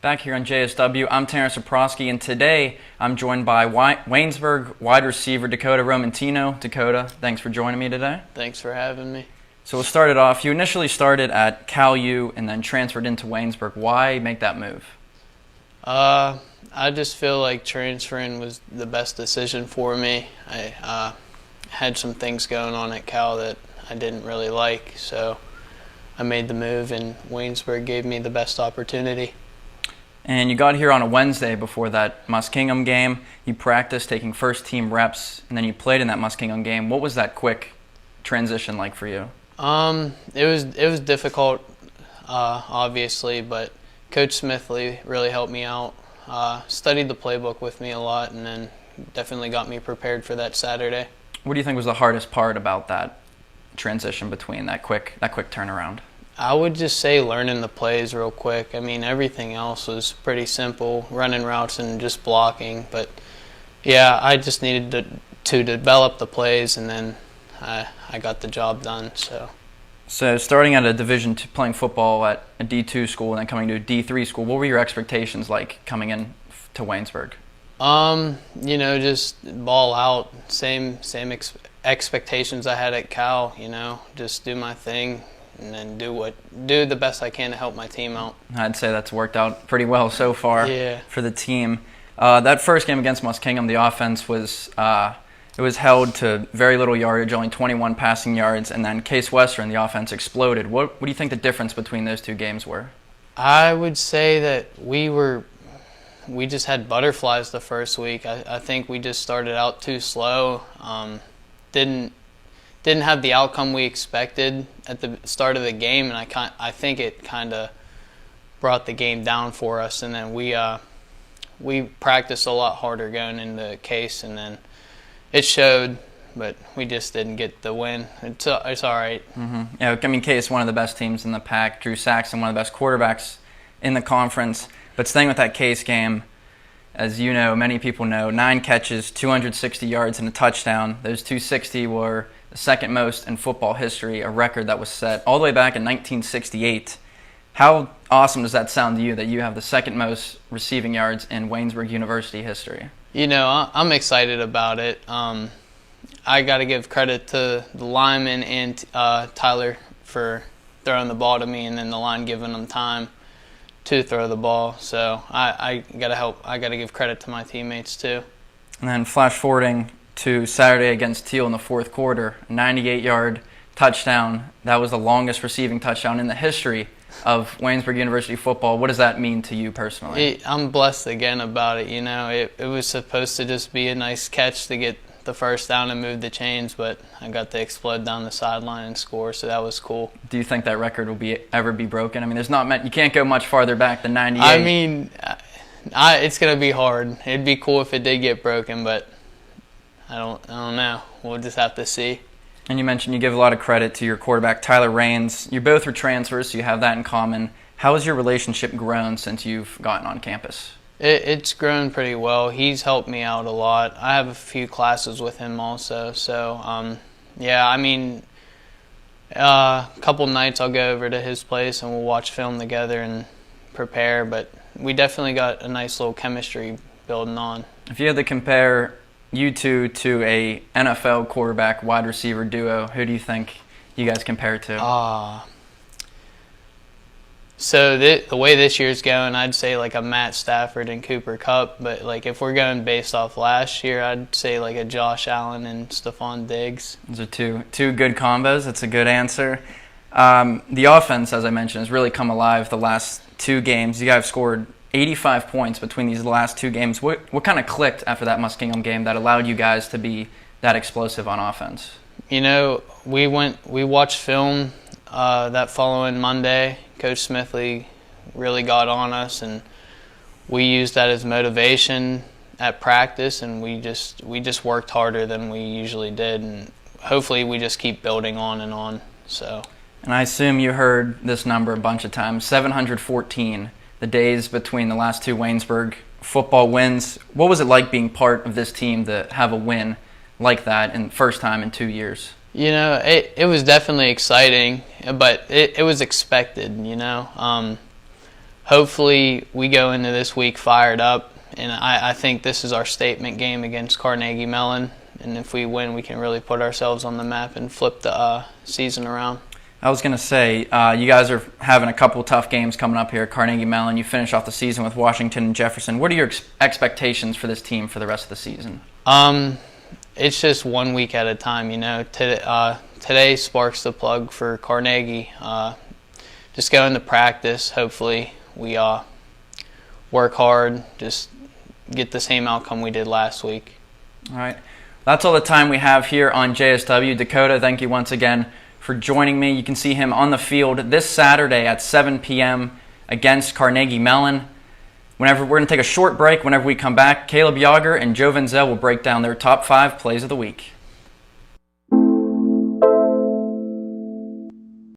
Back here on JSW, I'm Terrence Saprosky, and today I'm joined by Waynesburg wide receiver Dakota Romantino. Dakota, thanks for joining me today. Thanks for having me. So we'll start it off. You initially started at Cal U and then transferred into Waynesburg. Why make that move? I just feel like transferring was the best decision for me. I had some things going on at Cal that I didn't really like, so I made the move, and Waynesburg gave me the best opportunity. And you got here on a Wednesday before that Muskingum game. You practiced taking first team reps, and then you played in that Muskingum game. What was that quick transition like for you? It was difficult, obviously, but Coach Smithley really helped me out. Studied the playbook with me a lot, and then definitely got me prepared for that Saturday. What do you think was the hardest part about that transition between that quick turnaround? I would just say learning the plays real quick. I mean, everything else was pretty simple, running routes and just blocking. But, yeah, I just needed to develop the plays, and then I got the job done. So starting at a Division II, playing football at a D2 school and then coming to a D3 school, what were your expectations like coming in to Waynesburg? Just ball out. Same expectations I had at Cal, just do my thing. And then do the best I can to help my team out. I'd say that's worked out pretty well so far for the team. That first game against Muskingum, the offense was held to very little yardage, only 21 passing yards, and then Case Western, the offense exploded. What do you think the difference between those two games were? I would say that we just had butterflies the first week. I think we just started out too slow. Didn't have the outcome we expected at the start of the game, and I think it kind of brought the game down for us. And then we practiced a lot harder going into Case, and then it showed, but we just didn't get the win. It's all right. Mm-hmm. Yeah, I mean, Case, one of the best teams in the pack. Drew Saxon, one of the best quarterbacks in the conference. But staying with that Case game, as you know, many people know, 9 catches, 260 yards, and a touchdown. Those 260 were the second most in football history, a record that was set all the way back in 1968. How awesome does that sound to you that you have the second most receiving yards in Waynesburg University history? I'm excited about it. I got to give credit to the lineman and Tyler for throwing the ball to me, and then the line giving them time to throw the ball. So I got to help. I got to give credit to my teammates too. And then flash forwarding to Saturday against Teal in the fourth quarter, 98-yard touchdown. That was the longest receiving touchdown in the history of Waynesburg University football. What does that mean to you personally? I'm blessed again about it. It was supposed to just be a nice catch to get the first down and move the chains, but I got to explode down the sideline and score, so that was cool. Do you think that record will ever be broken? I mean, you can't go much farther back than 98. I mean, it's going to be hard. It'd be cool if it did get broken, but I don't know. We'll just have to see. And you mentioned you give a lot of credit to your quarterback, Tyler Raines. You both were transfers, so you have that in common. How has your relationship grown since you've gotten on campus? It's grown pretty well. He's helped me out a lot. I have a few classes with him also. So, a couple nights I'll go over to his place and we'll watch film together and prepare. But we definitely got a nice little chemistry building on. If you had to compare you two to a NFL quarterback wide receiver duo, who do you think you guys compare to? So the way this year's going, I'd say like a Matt Stafford and Cooper Kupp. But like if we're going based off last year, I'd say like a Josh Allen and Stephon Diggs. Those are two good combos. That's a good answer. The offense, as I mentioned, has really come alive the last 2 games. You guys scored 85 points between these last 2 games. What kind of clicked after that Muskingum game that allowed you guys to be that explosive on offense? We watched film that following Monday. Coach Smithley really got on us, and we used that as motivation at practice, and we just worked harder than we usually did, and hopefully we just keep building on and on. So. And I assume you heard this number a bunch of times, 714. The days between the last 2 Waynesburg football wins. What was it like being part of this team to have a win like that in first time in 2 years? It was definitely exciting, but it was expected, hopefully we go into this week fired up, and I think this is our statement game against Carnegie Mellon, and if we win, we can really put ourselves on the map and flip the season around. I was going to say, you guys are having a couple tough games coming up here. Carnegie Mellon, you finish off the season with Washington and Jefferson. What are your expectations for this team for the rest of the season? It's just 1 week at a time, you know. Today sparks the plug for Carnegie. Just go into practice. Hopefully we work hard, just get the same outcome we did last week. All right. That's all the time we have here on JSW. Dakota, thank you once again for joining me. You can see him on the field this Saturday at 7 p.m. against Carnegie Mellon. We're going to take a short break. Whenever we come back, Caleb Yager and Joe Venzel will break down their top 5 plays of the week.